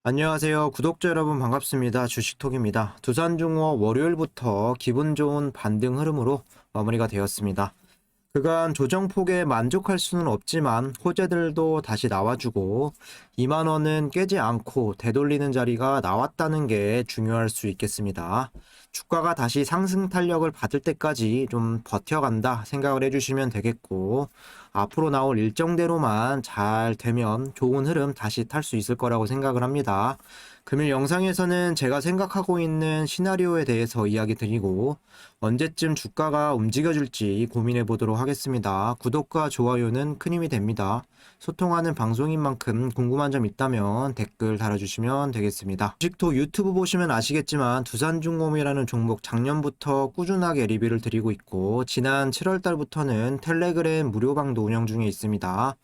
안녕하세요. 구독자 여러분 반갑습니다. 주식톡입니다. 두산중업 월요일부터 기분 좋은 반등 흐름으로 마무리가 되었습니다. 그간 조정폭에 만족할 수는 없지만 호재들도 다시 나와주고 2만원은 깨지 않고 되돌리는 자리가 나왔다는 게 중요할 수 있겠습니다. 주가가 다시 상승 탄력을 받을 때까지 좀 버텨간다 생각을 해주시면 되겠고, 앞으로 나올 일정대로만 잘 되면 좋은 흐름 다시 탈 수 있을 거라고 생각을 합니다. 금일 영상에서는 제가 생각하고 있는 시나리오에 대해서 이야기 드리고 언제쯤 주가가 움직여줄지 고민해 보도록 하겠습니다. 구독과 좋아요는 큰 힘이 됩니다. 소통하는 방송인 만큼 궁금한 점 있다면 댓글 달아주시면 되겠습니다. 주식톡 유튜브 보시면 아시겠지만 두산중공업이라는 종목 작년부터 꾸준하게 리뷰를 드리고 있고, 지난 7월 달부터는 텔레그램 무료방도 운영 중에 있습니다.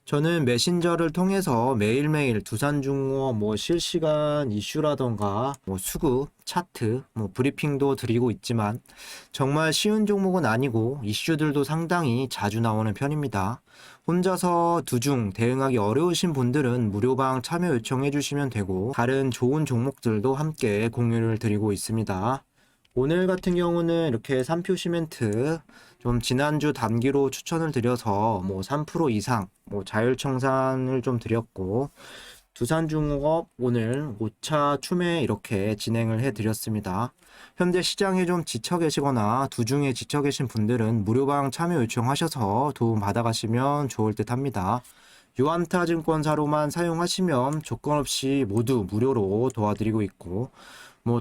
저는 메신저를 통해서 매일매일 두산중공업 실시간 이슈라던가 수급, 차트, 브리핑도 드리고 있지만 정말 쉬운 종목은 아니고 이슈들도 상당히 자주 나오는 편입니다. 혼자서 두중 대응하기 어려우신 분들은 무료방 참여 요청해 주시면 되고, 다른 좋은 종목들도 함께 공유를 드리고 있습니다. 오늘 같은 경우는 이렇게 3표 시멘트 좀 지난주 단기로 추천을 드려서 3% 이상 자율청산을 좀 드렸고, 두산중공업 오늘 5차 추매 이렇게 진행을 해 드렸습니다. 현재 시장에 좀 지쳐 계시거나 두중에 지쳐 계신 분들은 무료방 참여 요청하셔서 도움 받아가시면 좋을 듯 합니다. 유안타 증권사로만 사용하시면 조건 없이 모두 무료로 도와드리고 있고,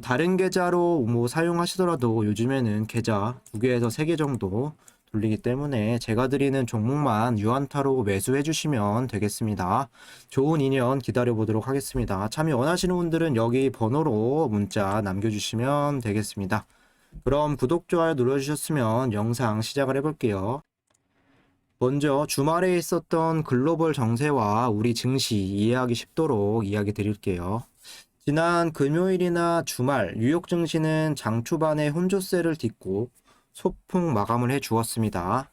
다른 계좌로 사용하시더라도 요즘에는 계좌 2개에서 3개 정도 돌리기 때문에 제가 드리는 종목만 유안타로 매수해 주시면 되겠습니다. 좋은 인연 기다려 보도록 하겠습니다. 참여 원하시는 분들은 여기 번호로 문자 남겨주시면 되겠습니다. 그럼 구독, 좋아요 눌러주셨으면 영상 시작을 해볼게요. 먼저 주말에 있었던 글로벌 정세와 우리 증시 이해하기 쉽도록 이야기 드릴게요. 지난 금요일이나 주말 뉴욕 증시는 장 초반에 혼조세를 딛고 소폭 마감을 해 주었습니다.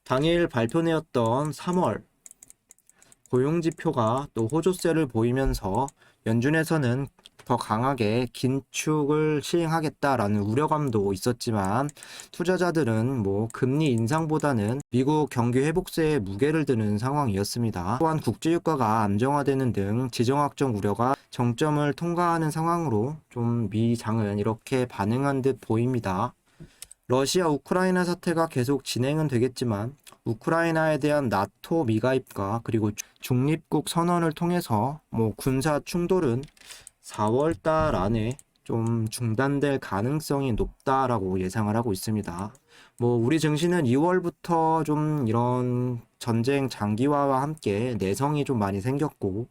당일 발표내었던 3월 고용지표가 또 호조세를 보이면서 연준에서는 더 강하게 긴축을 시행하겠다라는 우려감도 있었지만, 투자자들은 금리 인상보다는 미국 경기 회복세에 무게를 두는 상황이었습니다. 또한 국제유가가 안정화되는 등 지정학적 우려가 정점을 통과하는 상황으로 좀 미장은 이렇게 반응한 듯 보입니다. 러시아 우크라이나 사태가 계속 진행은 되겠지만 우크라이나에 대한 나토 미가입과 그리고 중립국 선언을 통해서 군사 충돌은 4월 달 안에 좀 중단될 가능성이 높다라고 예상을 하고 있습니다. 우리 증시는 2월부터 좀 이런 전쟁 장기화와 함께 내성이 좀 많이 생겼고,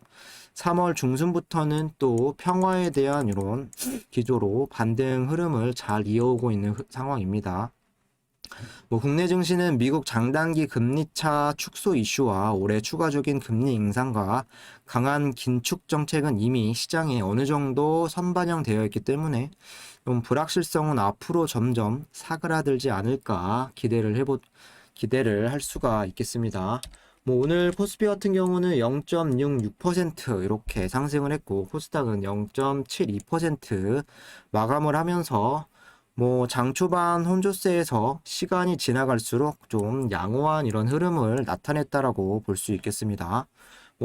3월 중순부터는 또 평화에 대한 이런 기조로 반등 흐름을 잘 이어오고 있는 상황입니다. 국내 증시는 미국 장단기 금리차 축소 이슈와 올해 추가적인 금리 인상과 강한 긴축 정책은 이미 시장에 어느 정도 선반영되어 있기 때문에 좀 불확실성은 앞으로 점점 사그라들지 않을까 기대를 할 수가 있겠습니다. 오늘 코스피 같은 경우는 0.66% 이렇게 상승을 했고, 코스닥은 0.72% 마감을 하면서 장 초반 혼조세에서 시간이 지나갈수록 좀 양호한 이런 흐름을 나타냈다라고 볼 수 있겠습니다.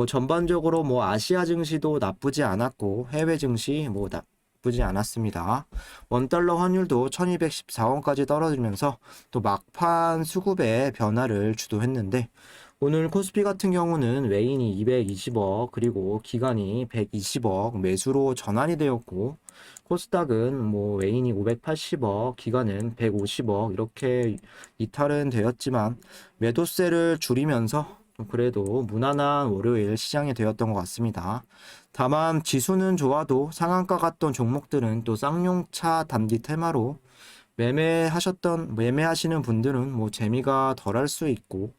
전반적으로 아시아 증시도 나쁘지 않았고 해외 증시 나쁘지 않았습니다. 원달러 환율도 1214원까지 떨어지면서 또 막판 수급의 변화를 주도했는데, 오늘 코스피 같은 경우는 외인이 220억 그리고 기관이 120억 매수로 전환이 되었고, 코스닥은 외인이 580억 기관은 150억 이렇게 이탈은 되었지만 매도세를 줄이면서 그래도 무난한 월요일 시장이 되었던 것 같습니다. 다만 지수는 좋아도 상한가 갔던 종목들은 또 쌍용차 단기 테마로 매매하시는 분들은 재미가 덜할 수 있고,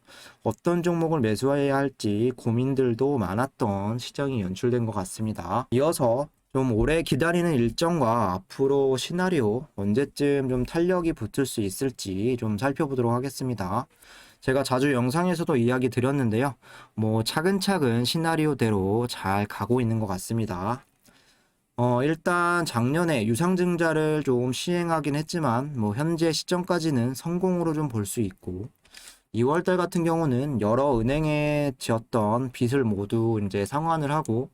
어떤 종목을 매수해야 할지 고민들도 많았던 시장이 연출된 것 같습니다. 이어서 좀 오래 기다리는 일정과 앞으로 시나리오 언제쯤 좀 탄력이 붙을 수 있을지 좀 살펴보도록 하겠습니다. 제가 자주 영상에서도 이야기 드렸는데요. 차근차근 시나리오대로 잘 가고 있는 것 같습니다. 일단 작년에 유상증자를 좀 시행하긴 했지만, 뭐, 현재 시점까지는 성공으로 좀 볼 수 있고, 2월달 같은 경우는 여러 은행에 지었던 빚을 모두 이제 상환을 하고,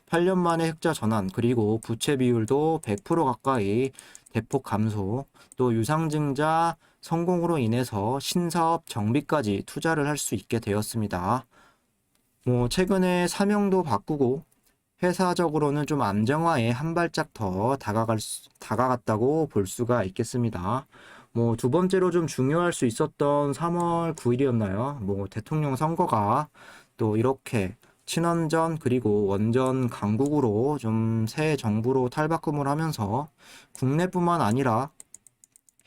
8년 만에 흑자 전환, 그리고 부채 비율도 100% 가까이 대폭 감소, 또 유상증자 성공으로 인해서 신사업 정비까지 투자를 할 수 있게 되었습니다. 뭐, 최근에 사명도 바꾸고, 회사적으로는 좀 안정화에 한 발짝 더 다가갔다고 볼 수가 있겠습니다. 뭐, 두 번째로 좀 중요할 수 있었던 3월 9일이었나요? 뭐, 대통령 선거가 또 이렇게 친원전 그리고 원전 강국으로 좀 새 정부로 탈바꿈을 하면서 국내뿐만 아니라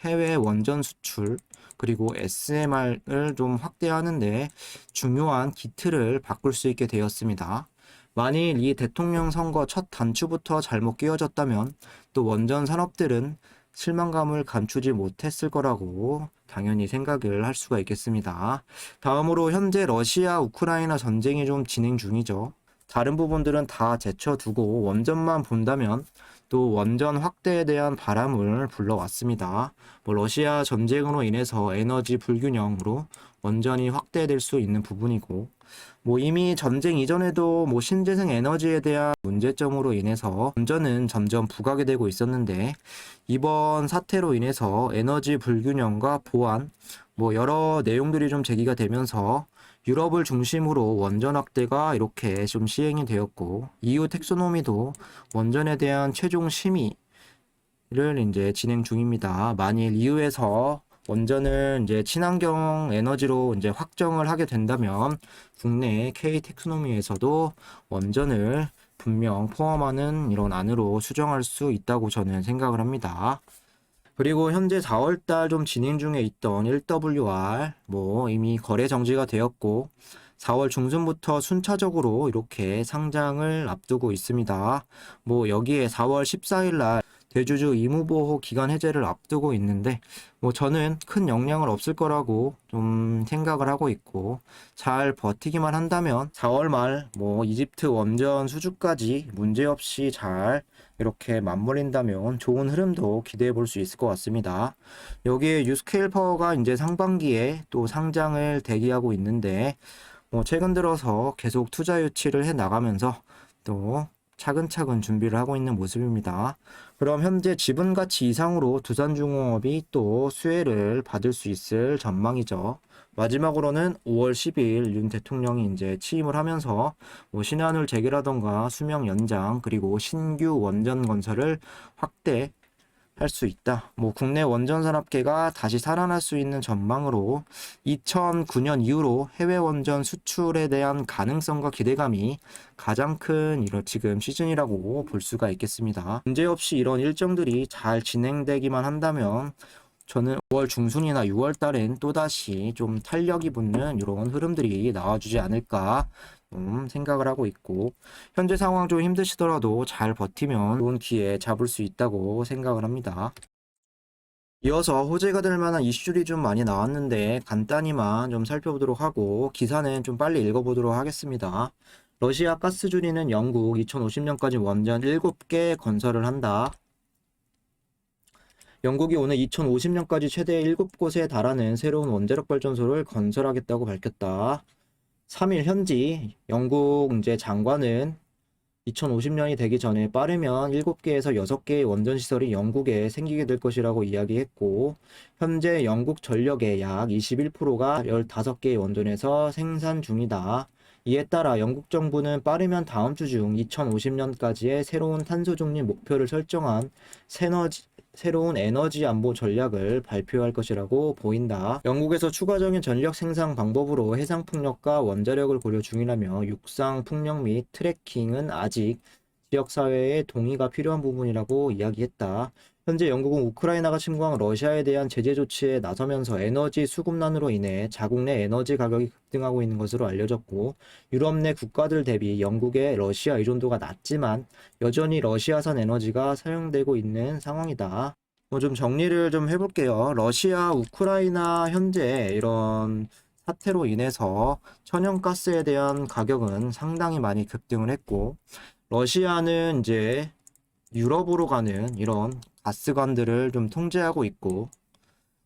해외 원전 수출 그리고 SMR을 좀 확대하는데 중요한 기틀을 바꿀 수 있게 되었습니다. 만일 이 대통령 선거 첫 단추부터 잘못 끼워졌다면 또 원전 산업들은 실망감을 감추지 못했을 거라고 당연히 생각을 할 수가 있겠습니다. 다음으로 현재 러시아 우크라이나 전쟁이 좀 진행 중이죠. 다른 부분들은 다 제쳐두고 원전만 본다면 또 원전 확대에 대한 바람을 불러왔습니다. 뭐 러시아 전쟁으로 인해서 에너지 불균형으로 원전이 확대될 수 있는 부분이고, 뭐 이미 전쟁 이전에도 뭐 신재생 에너지에 대한 문제점으로 인해서 원전은 점점 부각이 되고 있었는데, 이번 사태로 인해서 에너지 불균형과 보안, 뭐 여러 내용들이 좀 제기가 되면서 유럽을 중심으로 원전 확대가 이렇게 좀 시행이 되었고, EU 텍소노미도 원전에 대한 최종 심의를 이제 진행 중입니다. 만일 EU에서 원전을 이제 친환경 에너지로 이제 확정을 하게 된다면 국내 K 텍소노미에서도 원전을 분명 포함하는 이런 안으로 수정할 수 있다고 저는 생각을 합니다. 그리고 현재 4월달 좀 진행 중에 있던 1WR 뭐 이미 거래 정지가 되었고 4월 중순부터 순차적으로 이렇게 상장을 앞두고 있습니다. 뭐 여기에 4월 14일 날 대주주 의무보호 기간 해제를 앞두고 있는데 뭐 저는 큰 영향을 없을 거라고 좀 생각을 하고 있고 잘 버티기만 한다면 4월 말 뭐 이집트 원전 수주까지 문제없이 잘 이렇게 맞물린다면 좋은 흐름도 기대해 볼 수 있을 것 같습니다. 여기에 유스케일 파워가 이제 상반기에 또 상장을 대기하고 있는데 최근 들어서 계속 투자 유치를 해 나가면서 또 차근차근 준비를 하고 있는 모습입니다. 그럼 현재 지분 가치 이상으로 두산중공업이 또 수혜를 받을 수 있을 전망이죠. 마지막으로는 5월 10일 윤 대통령이 이제 취임을 하면서 뭐 신한울 재개라던가 수명 연장 그리고 신규 원전 건설을 확대 할 수 있다. 뭐 국내 원전 산업계가 다시 살아날 수 있는 전망으로 2009년 이후로 해외 원전 수출에 대한 가능성과 기대감이 가장 큰 이런 지금 시즌이라고 볼 수가 있겠습니다. 문제없이 이런 일정들이 잘 진행되기만 한다면 저는 5월 중순이나 6월 달엔 또다시 좀 탄력이 붙는 이런 흐름들이 나와주지 않을까 생각을 하고 있고, 현재 상황 좀 힘드시더라도 잘 버티면 좋은 기회 잡을 수 있다고 생각을 합니다. 이어서 호재가 될 만한 이슈들이 좀 많이 나왔는데 간단히만 좀 살펴보도록 하고 기사는 좀 빨리 읽어보도록 하겠습니다. 러시아 가스 줄이는 영국 2050년까지 원전 7개 건설을 한다. 영국이 오늘 2050년까지 최대 7곳에 달하는 새로운 원자력 발전소를 건설하겠다고 밝혔다. 3일 현지 영국 이제 장관은 2050년이 되기 전에 빠르면 7개에서 6개의 원전 시설이 영국에 생기게 될 것이라고 이야기했고, 현재 영국 전력의 약 21%가 15개의 원전에서 생산 중이다. 이에 따라 영국 정부는 빠르면 다음 주 중 2050년까지의 새로운 탄소 중립 목표를 설정한 새로운 에너지 안보 전략을 발표할 것이라고 보인다. 영국에서 추가적인 전력 생산 방법으로 해상 풍력과 원자력을 고려 중이라며 육상 풍력 및 트래킹은 아직 지역사회의 동의가 필요한 부분이라고 이야기했다. 현재 영국은 우크라이나가 침공한 러시아에 대한 제재 조치에 나서면서 에너지 수급난으로 인해 자국 내 에너지 가격이 급등하고 있는 것으로 알려졌고, 유럽 내 국가들 대비 영국의 러시아 의존도가 낮지만 여전히 러시아산 에너지가 사용되고 있는 상황이다. 좀 정리를 좀 해볼게요. 러시아, 우크라이나 현재 이런 사태로 인해서 천연가스에 대한 가격은 상당히 많이 급등을 했고, 러시아는 이제 유럽으로 가는 이런 가스관들을 좀 통제하고 있고,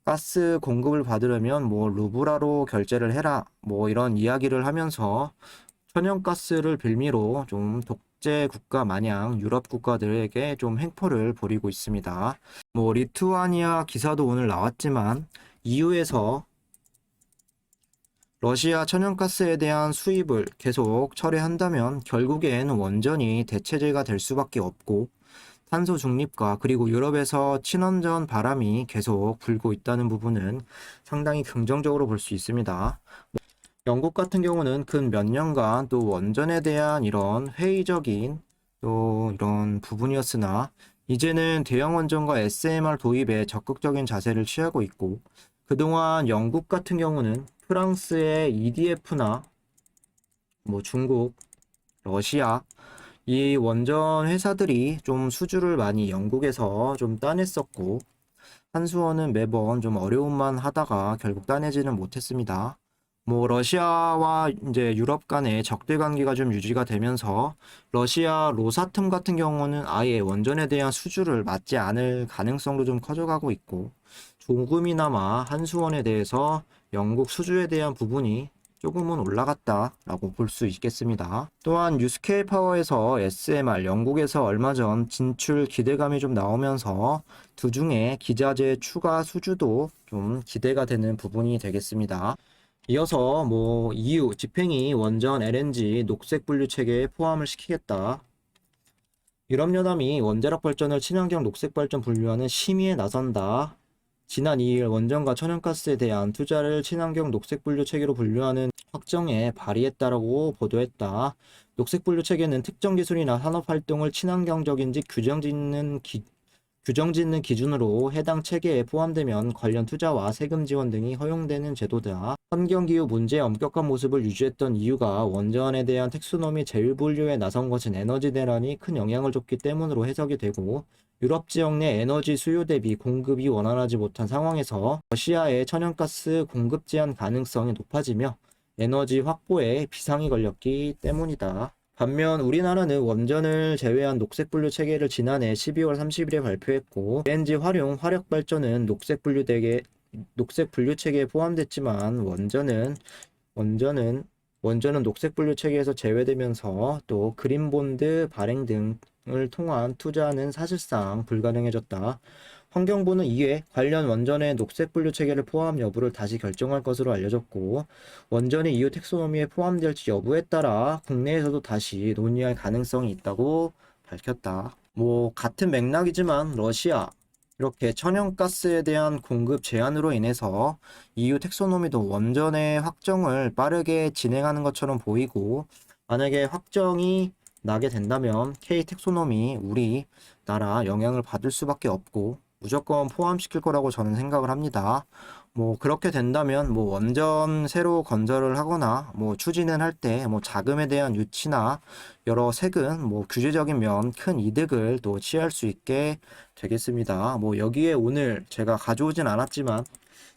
가스 공급을 받으려면 뭐 루브라로 결제를 해라 뭐 이런 이야기를 하면서 천연가스를 빌미로 좀 독재 국가 마냥 유럽 국가들에게 좀 횡포를 벌이고 있습니다. 뭐 리투아니아 기사도 오늘 나왔지만 EU에서 러시아 천연가스에 대한 수입을 계속 철회한다면 결국엔 원전이 대체제가 될 수밖에 없고, 탄소 중립과 그리고 유럽에서 친원전 바람이 계속 불고 있다는 부분은 상당히 긍정적으로 볼 수 있습니다. 영국 같은 경우는 근 몇 년간 또 원전에 대한 이런 회의적인 또 이런 부분이었으나 이제는 대형 원전과 SMR 도입에 적극적인 자세를 취하고 있고, 그동안 영국 같은 경우는 프랑스의 EDF나 뭐 중국, 러시아 이 원전 회사들이 좀 수주를 많이 영국에서 좀 따냈었고, 한수원은 매번 좀 어려움만 하다가 결국 따내지는 못했습니다. 뭐 러시아와 이제 유럽 간의 적대 관계가 좀 유지가 되면서 러시아 로사톰 같은 경우는 아예 원전에 대한 수주를 맡지 않을 가능성도 좀 커져가고 있고, 조금이나마 한수원에 대해서 영국 수주에 대한 부분이 조금은 올라갔다라고 볼 수 있겠습니다. 또한 유스케일 파워에서 SMR 영국에서 얼마 전 진출 기대감이 좀 나오면서 두중에 기자재 추가 수주도 좀 기대가 되는 부분이 되겠습니다. 이어서 뭐 EU 집행이 원전 LNG 녹색 분류 체계에 포함을 시키겠다. 유럽연합이 원자력 발전을 친환경 녹색 발전 분류하는 심의에 나선다. 지난 2일 원전과 천연가스에 대한 투자를 친환경 녹색 분류 체계로 분류하는 확정에 발의했다라고 보도했다. 녹색 분류 체계는 특정 기술이나 산업 활동을 친환경적인지 규정 짓는 기준으로 해당 체계에 포함되면 관련 투자와 세금 지원 등이 허용되는 제도다. 환경기후 문제의 엄격한 모습을 유지했던 이유가 원전에 대한 텍소노미 재분류에 나선 것은 에너지 대란이 큰 영향을 줬기 때문으로 해석이 되고, 유럽 지역 내 에너지 수요 대비 공급이 원활하지 못한 상황에서 러시아의 천연가스 공급 제한 가능성이 높아지며 에너지 확보에 비상이 걸렸기 때문이다. 반면 우리나라는 원전을 제외한 녹색 분류 체계를 지난해 12월 30일에 발표했고, LNG 활용 화력 발전은 녹색 분류 체계에 포함됐지만 원전은 녹색 분류 체계에서 제외되면서 또 그린본드 발행 등을 통한 투자는 사실상 불가능해졌다. 환경부는 이에 관련 원전의 녹색 분류 체계를 포함 여부를 다시 결정할 것으로 알려졌고, 원전이 EU 텍소노미에 포함될지 여부에 따라 국내에서도 다시 논의할 가능성이 있다고 밝혔다. 뭐 같은 맥락이지만 러시아 이렇게 천연가스에 대한 공급 제한으로 인해서 EU 텍소노미도 원전의 확정을 빠르게 진행하는 것처럼 보이고, 만약에 확정이 나게 된다면 K 텍소노미 우리나라 영향을 받을 수밖에 없고 무조건 포함시킬 거라고 저는 생각을 합니다. 뭐 그렇게 된다면 뭐 원전 새로 건설을 하거나 뭐 추진을 할 때 뭐 자금에 대한 유치나 여러 세금 뭐 규제적인 면 큰 이득을 또 취할 수 있게 되겠습니다. 뭐 여기에 오늘 제가 가져오진 않았지만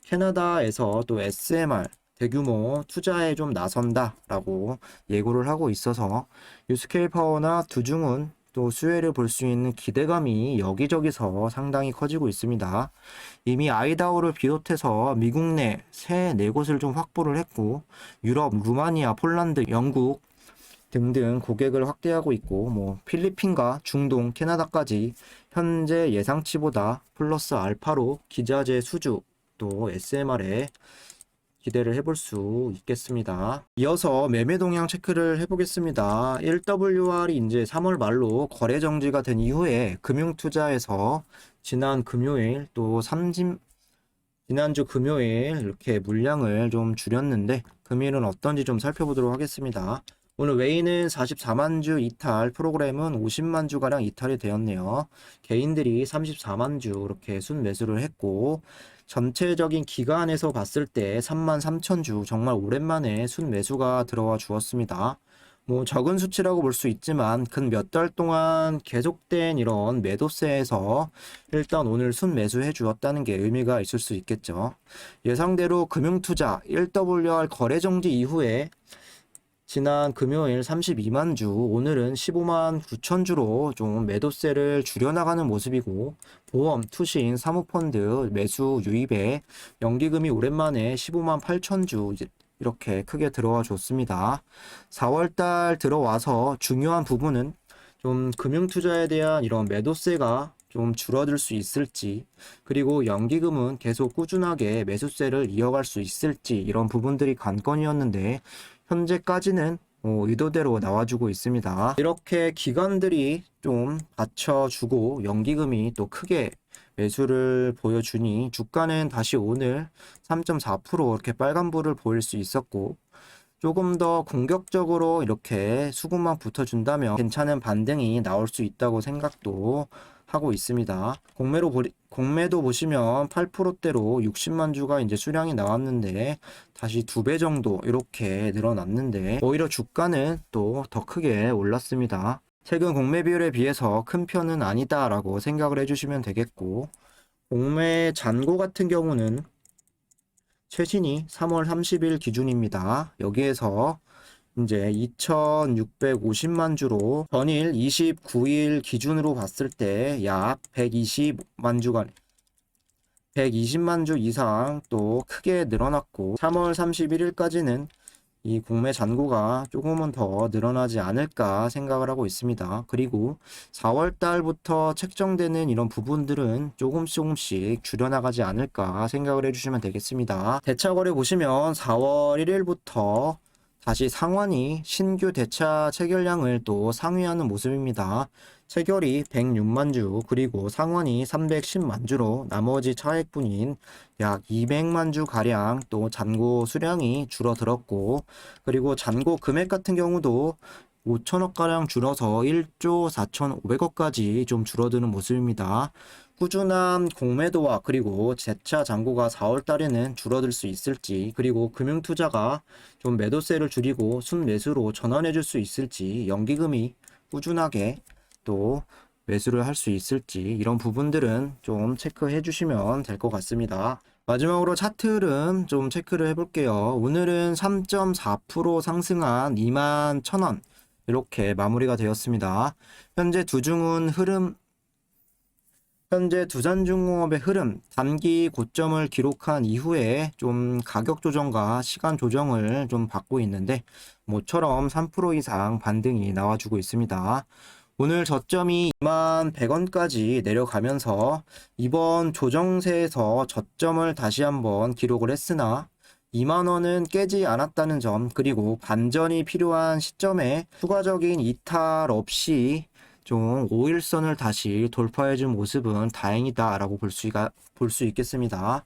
캐나다에서 또 SMR 대규모 투자에 좀 나선다라고 예고를 하고 있어서 유스케일 파워나 두중은 또 수혜를 볼 수 있는 기대감이 여기저기서 상당히 커지고 있습니다. 이미 아이다호를 비롯해서 미국 내 새 4곳을 좀 확보를 했고, 유럽, 루마니아, 폴란드, 영국 등등 고객을 확대하고 있고, 뭐 필리핀과 중동, 캐나다까지 현재 예상치보다 플러스 알파로 기자재 수주 또 SMR에 기대를 해볼 수 있겠습니다. 이어서 매매 동향 체크를 해보겠습니다. 1WR이 이제 3월 말로 거래 정지가 된 이후에 금융투자에서 지난 금요일 또 지난주 금요일 이렇게 물량을 좀 줄였는데, 금일은 어떤지 좀 살펴보도록 하겠습니다. 오늘 웨이는 44만 주 이탈, 프로그램은 50만 주가량 이탈이 되었네요. 개인들이 34만 주 이렇게 순매수를 했고, 전체적인 기간에서 봤을 때 3만 3천 주 정말 오랜만에 순매수가 들어와 주었습니다. 뭐 적은 수치라고 볼 수 있지만 근 몇 달 동안 계속된 이런 매도세에서 일단 오늘 순매수해 주었다는 게 의미가 있을 수 있겠죠. 예상대로 금융투자 1WR 거래 정지 이후에 지난 금요일 32만 주, 오늘은 15만 9천 주로 좀 매도세를 줄여나가는 모습이고, 보험, 투신, 사모펀드 매수 유입에 연기금이 오랜만에 15만 8천 주 이렇게 크게 들어와 줬습니다. 4월달 들어와서 중요한 부분은 좀 금융투자에 대한 이런 매도세가 좀 줄어들 수 있을지, 그리고 연기금은 계속 꾸준하게 매수세를 이어갈 수 있을지, 이런 부분들이 관건이었는데 현재까지는 의도대로 나와주고 있습니다. 이렇게 기관들이 좀 받쳐주고 연기금이 또 크게 매수를 보여주니 주가는 다시 오늘 3.4% 이렇게 빨간불을 보일 수 있었고, 조금 더 공격적으로 이렇게 수급만 붙어준다면 괜찮은 반등이 나올 수 있다고 생각도 하고 있습니다. 공매도 보시면 8%대로 60만 주가 이제 수량이 나왔는데 다시 2배 정도 이렇게 늘어났는데 오히려 주가는 또 더 크게 올랐습니다. 최근 공매 비율에 비해서 큰 편은 아니다라고 생각을 해주시면 되겠고, 공매 잔고 같은 경우는 최신이 3월 30일 기준입니다. 여기에서 이제 2,650만 주로 전일 29일 기준으로 봤을 때 약 120만 주 이상 또 크게 늘어났고, 3월 31일까지는 이 공매 잔고가 조금은 더 늘어나지 않을까 생각을 하고 있습니다. 그리고 4월 달부터 책정되는 이런 부분들은 조금씩 줄여나가지 않을까 생각을 해주시면 되겠습니다. 대차 거래 보시면 4월 1일부터 다시 상환이 신규 대차 체결량을 또 상회하는 모습입니다. 체결이 106만 주, 그리고 상환이 310만 주로 나머지 차액분인 약 200만 주 가량 또 잔고 수량이 줄어들었고, 그리고 잔고 금액 같은 경우도 5천억 가량 줄어서 1조 4,500억까지 좀 줄어드는 모습입니다. 꾸준한 공매도와 그리고 재차 잔고가 4월 달에는 줄어들 수 있을지, 그리고 금융투자가 좀 매도세를 줄이고 순매수로 전환해 줄 수 있을지, 연기금이 꾸준하게 또 매수를 할 수 있을지, 이런 부분들은 좀 체크해 주시면 될 것 같습니다. 마지막으로 차트 흐름 좀 체크를 해볼게요. 오늘은 3.4% 상승한 2만 1,000원 이렇게 마무리가 되었습니다. 현재 두산중공업의 흐름, 단기 고점을 기록한 이후에 좀 가격 조정과 시간 조정을 좀 받고 있는데 모처럼 3% 이상 반등이 나와주고 있습니다. 오늘 저점이 2만 100원까지 내려가면서 이번 조정세에서 저점을 다시 한번 기록을 했으나 2만원은 깨지 않았다는 점, 그리고 반전이 필요한 시점에 추가적인 이탈 없이 좀 5일선을 다시 돌파해준 모습은 다행이다라고 볼 수 있겠습니다.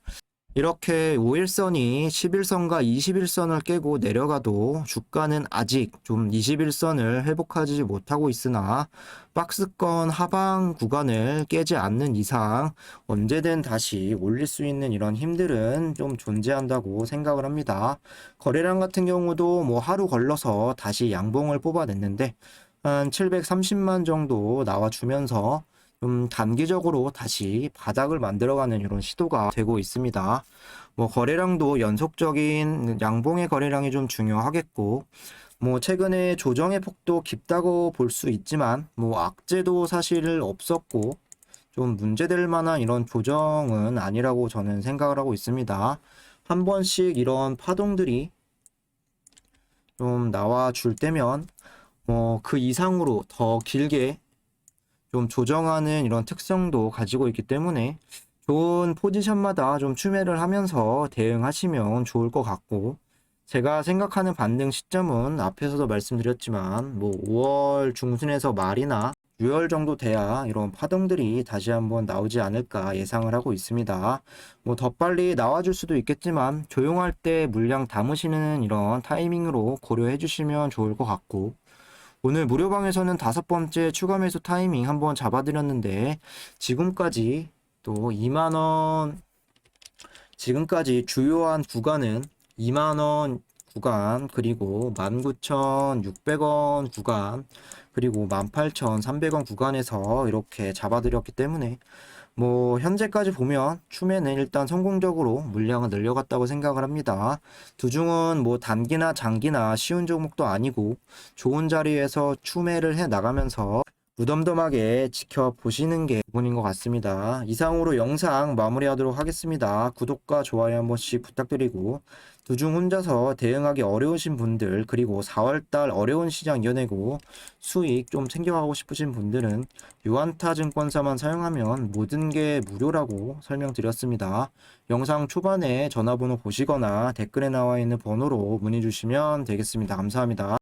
이렇게 5일선이 11선과 21선을 깨고 내려가도 주가는 아직 좀 21선을 회복하지 못하고 있으나 박스권 하방 구간을 깨지 않는 이상 언제든 다시 올릴 수 있는 이런 힘들은 좀 존재한다고 생각을 합니다. 거래량 같은 경우도 뭐 하루 걸러서 다시 양봉을 뽑아냈는데 한 730만 정도 나와주면서 좀 단기적으로 다시 바닥을 만들어가는 이런 시도가 되고 있습니다. 뭐 거래량도 연속적인 양봉의 거래량이 좀 중요하겠고, 뭐 최근에 조정의 폭도 깊다고 볼 수 있지만 뭐 악재도 사실 없었고 좀 문제될 만한 이런 조정은 아니라고 저는 생각을 하고 있습니다. 한 번씩 이런 파동들이 좀 나와 줄 때면 뭐 그 이상으로 더 길게 좀 조정하는 이런 특성도 가지고 있기 때문에 좋은 포지션마다 좀 추매를 하면서 대응하시면 좋을 것 같고, 제가 생각하는 반등 시점은 앞에서도 말씀드렸지만 뭐 5월 중순에서 말이나 6월 정도 돼야 이런 파동들이 다시 한번 나오지 않을까 예상을 하고 있습니다. 뭐 더 빨리 나와줄 수도 있겠지만 조용할 때 물량 담으시는 이런 타이밍으로 고려해 주시면 좋을 것 같고, 오늘 무료방에서는 5번째 추가 매수 타이밍 한번 잡아드렸는데 지금까지 또 2만원, 지금까지 주요한 구간은 2만원 구간, 그리고 19,600원 구간, 그리고 18,300원 구간에서 이렇게 잡아드렸기 때문에 현재까지 보면 추매는 일단 성공적으로 물량을 늘려갔다고 생각을 합니다. 두중은 단기나 장기나 쉬운 종목도 아니고 좋은 자리에서 추매를 해 나가면서 무덤덤하게 지켜보시는 게 기본인 것 같습니다. 이상으로 영상 마무리하도록 하겠습니다. 구독과 좋아요 한 번씩 부탁드리고 두중 혼자서 대응하기 어려우신 분들 그리고 4월달 어려운 시장 이겨내고 수익 좀 챙겨가고 싶으신 분들은 유안타 증권사만 사용하면 모든 게 무료라고 설명드렸습니다. 영상 초반에 전화번호 보시거나 댓글에 나와 있는 번호로 문의 주시면 되겠습니다. 감사합니다.